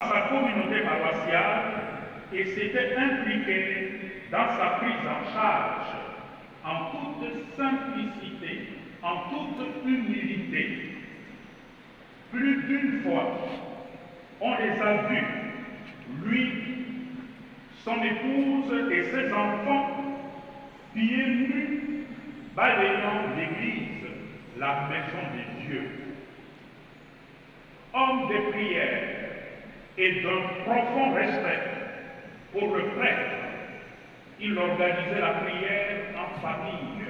sa communauté paroissiale et s'était impliqué dans sa prise en charge en toute simplicité, en toute humilité. Plus d'une fois, on les a vus, lui, son épouse et ses enfants, pieds nus, balayant l'église, la maison de Dieu. Homme de prière et d'un profond respect pour le prêtre, il organisait la prière en famille.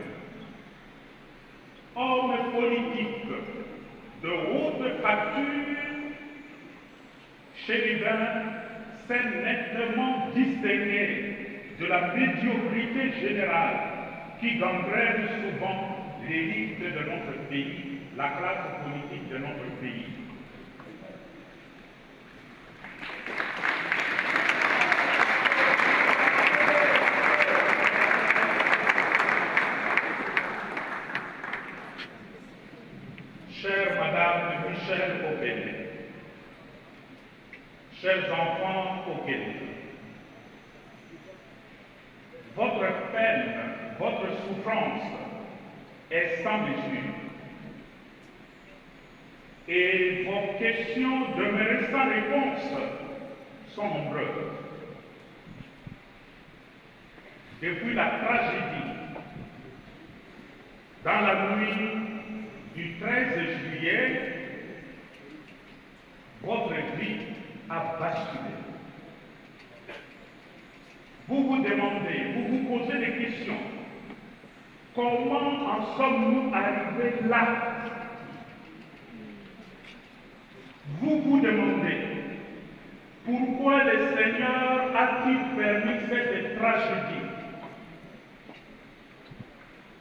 Homme politique de haute facture, Chérubin s'est nettement distingué de la médiocrité générale qui gangrène souvent l'élite de notre pays, la classe politique de notre pays. Chère Madame Michel Okene, chers enfants Okene, votre peine, votre souffrance est sans mesure et vos questions demeurées sans réponse sont nombreuses. Depuis la tragédie, dans la nuit du 13 juillet, votre vie a basculé. Vous vous demandez, vous vous posez des questions. Comment en sommes-nous arrivés là? Vous vous demandez, pourquoi le Seigneur a-t-il permis cette tragédie?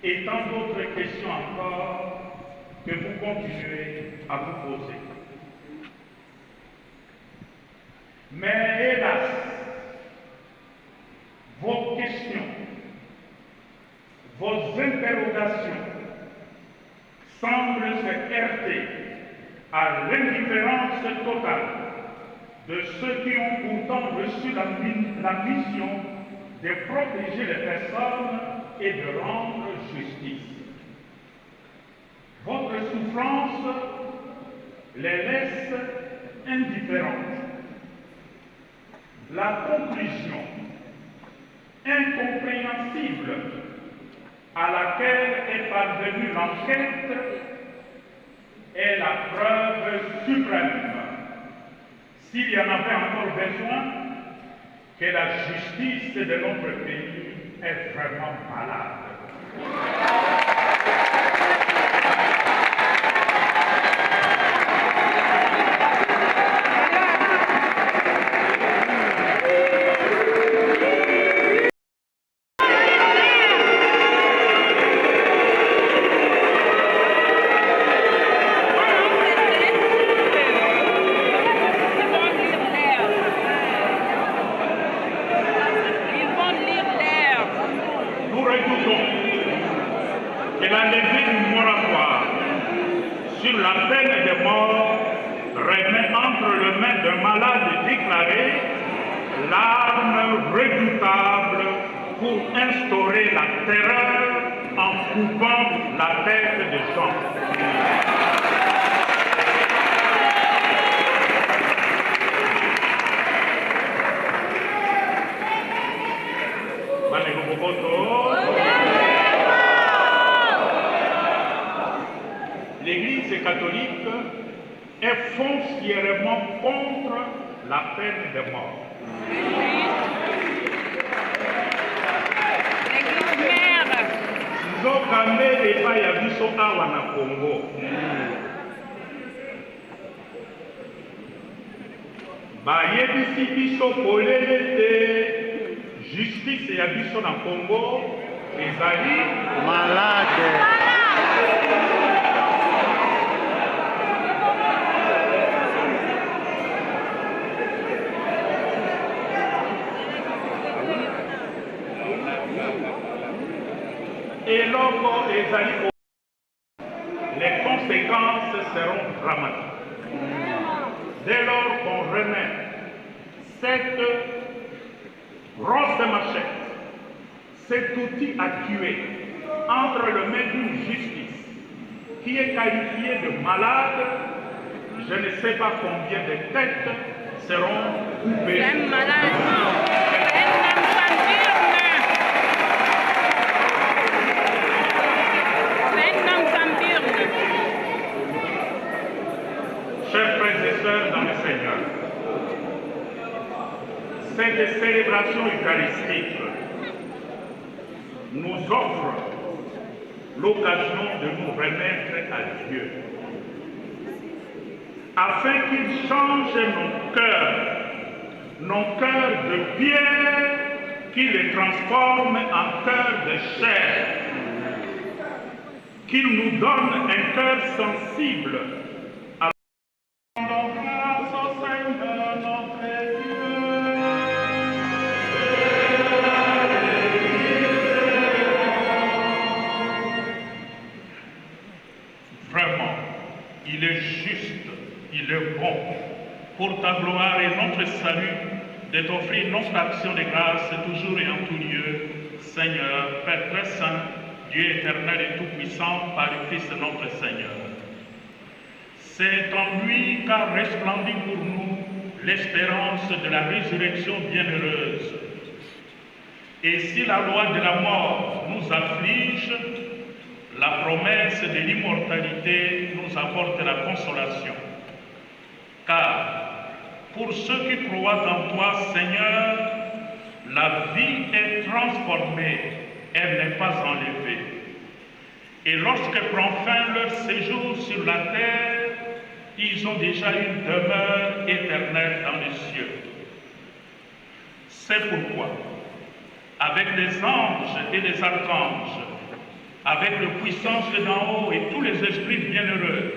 Et tant d'autres questions encore que vous continuez à vous poser. Mais hélas, vos questions, vos interrogations semblent se heurter à l'indifférence totale de ceux qui ont pourtant reçu la mission de protéger les personnes et de rendre justice. Votre souffrance les laisse indifférentes. La conclusion incompréhensible à laquelle est parvenue l'enquête est la preuve suprême, s'il y en avait encore besoin, que la justice de notre pays est vraiment malade. Et la levée du moratoire sur la peine de mort remet entre les mains d'un malade déclaré l'arme redoutable pour instaurer la terreur en coupant la tête des gens. L'Église catholique est foncièrement contre la peine de mort. Nzokande epai ya biso awa na Congo. Bayebisi biso polele te justice ya biso na Congo ezali malade. Et lorsque les conséquences seront dramatiques. Dès lors qu'on remet cette grosse machette, cet outil à tuer, entre les mains d'une justice qui est qualifiée de malade, je ne sais pas combien de têtes seront coupées. Chers frères et sœurs dans le Seigneur, cette célébration eucharistique nous offre l'occasion de nous remettre à Dieu, afin qu'il change nos cœurs de pierre, qu'il les transforme en cœurs de chair, qu'il nous donne un cœur sensible à la grâce au Seigneur notre Dieu. Vraiment, il est juste, il est bon, pour ta gloire et notre salut, de t'offrir notre action de grâce toujours et en tout lieu, Seigneur, Père très saint, Dieu éternel et tout-puissant, par le Christ notre Seigneur. C'est en lui qu'a resplendi pour nous l'espérance de la résurrection bienheureuse. Et si la loi de la mort nous afflige, la promesse de l'immortalité nous apporte la consolation. Car pour ceux qui croient en toi, Seigneur, la vie est transformée, elle n'est pas enlevée. Et lorsque prend fin leur séjour sur la terre, ils ont déjà une demeure éternelle dans les cieux. C'est pourquoi, avec les anges et les archanges, avec le puissance d'en haut et tous les esprits bienheureux,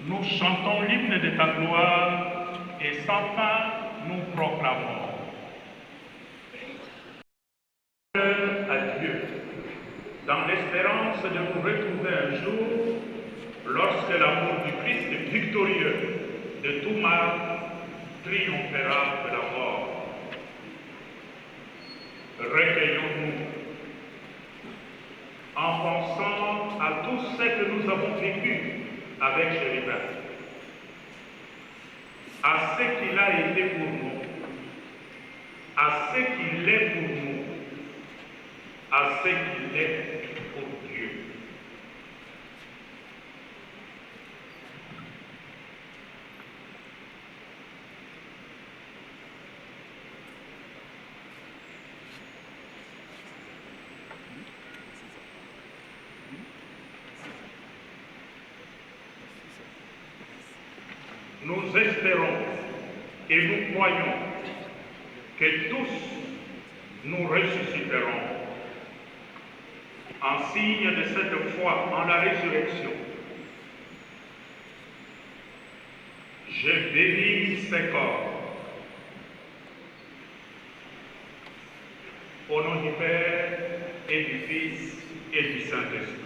nous chantons l'hymne de ta gloire et sans fin nous proclamons. À Dieu, dans l'espérance de nous retrouver un jour, lorsque l'amour du Christ victorieux de tout mal triomphera de la mort. Recueillons-nous en pensant à tout ce que nous avons vécu avec Chéribin, à ce qu'il a été pour nous, à ce qu'il est pour nous, à ce qu'il est pour Dieu. Nous espérons et nous croyons que tous nous ressusciterons en signe de cette foi en la résurrection. Je bénis ces corps. Au nom du Père et du Fils et du Saint-Esprit.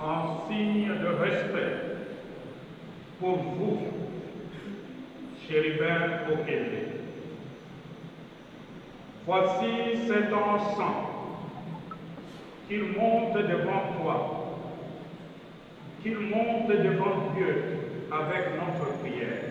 en signe de respect pour vous, Chérubin Okende. Voici cet encens qu'il monte devant toi, qu'il monte devant Dieu avec notre prière.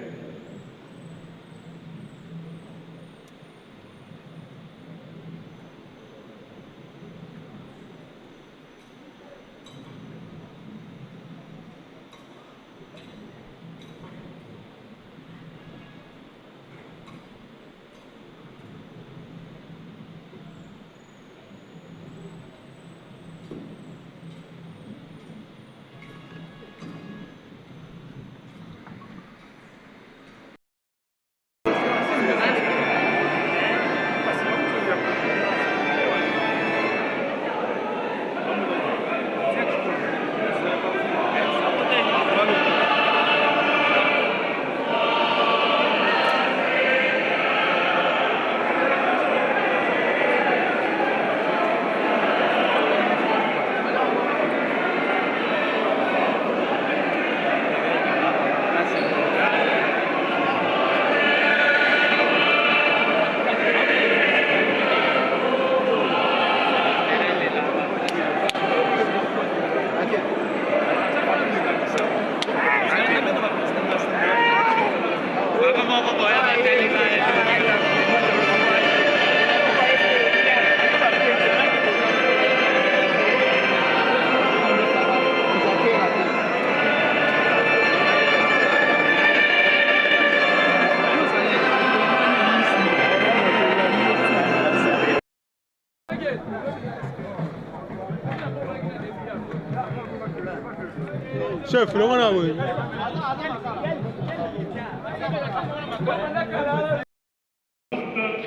Chef, le voilà, oui.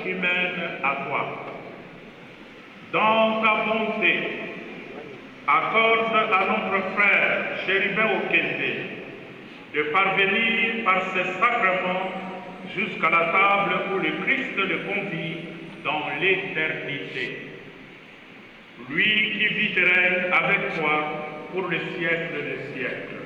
Humaine à toi. Dans ta bonté, accorde à notre frère Chérubin Okende de parvenir par ces sacrements jusqu'à la table où le Christ le convie dans l'éternité. Lui qui vit et règne avec toi pour le siècle des siècles.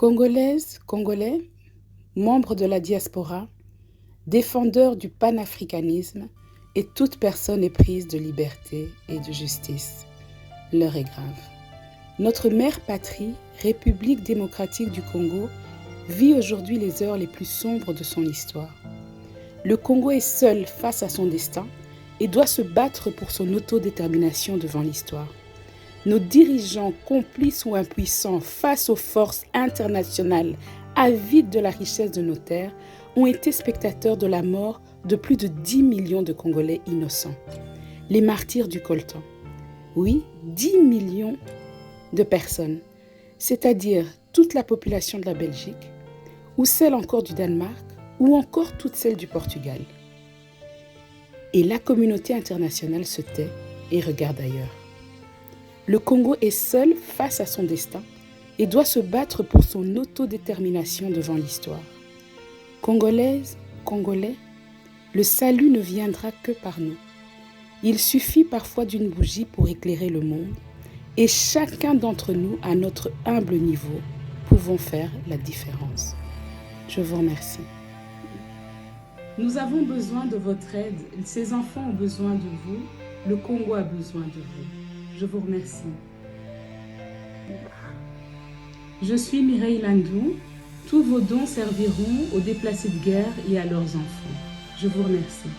Congolaises, Congolais, membres de la diaspora, défendeurs du panafricanisme et toute personne éprise de liberté et de justice. L'heure est grave. Notre mère patrie, République démocratique du Congo, vit aujourd'hui les heures les plus sombres de son histoire. Le Congo est seul face à son destin et doit se battre pour son autodétermination devant l'histoire. Nos dirigeants, complices ou impuissants face aux forces internationales avides de la richesse de nos terres, ont été spectateurs de la mort de plus de 10 millions de Congolais innocents. Les martyrs du coltan. Oui, 10 millions de personnes, c'est-à-dire toute la population de la Belgique, ou celle encore du Danemark, ou encore toute celle du Portugal. Et la communauté internationale se tait et regarde ailleurs. Le Congo est seul face à son destin et doit se battre pour son autodétermination devant l'histoire. Congolaises, Congolais, le salut ne viendra que par nous. Il suffit parfois d'une bougie pour éclairer le monde et chacun d'entre nous, à notre humble niveau, pouvons faire la différence. Je vous remercie. Nous avons besoin de votre aide. Ces enfants ont besoin de vous. Le Congo a besoin de vous. Je vous remercie. Je suis Mireille Landou. Tous vos dons serviront aux déplacés de guerre et à leurs enfants. Je vous remercie.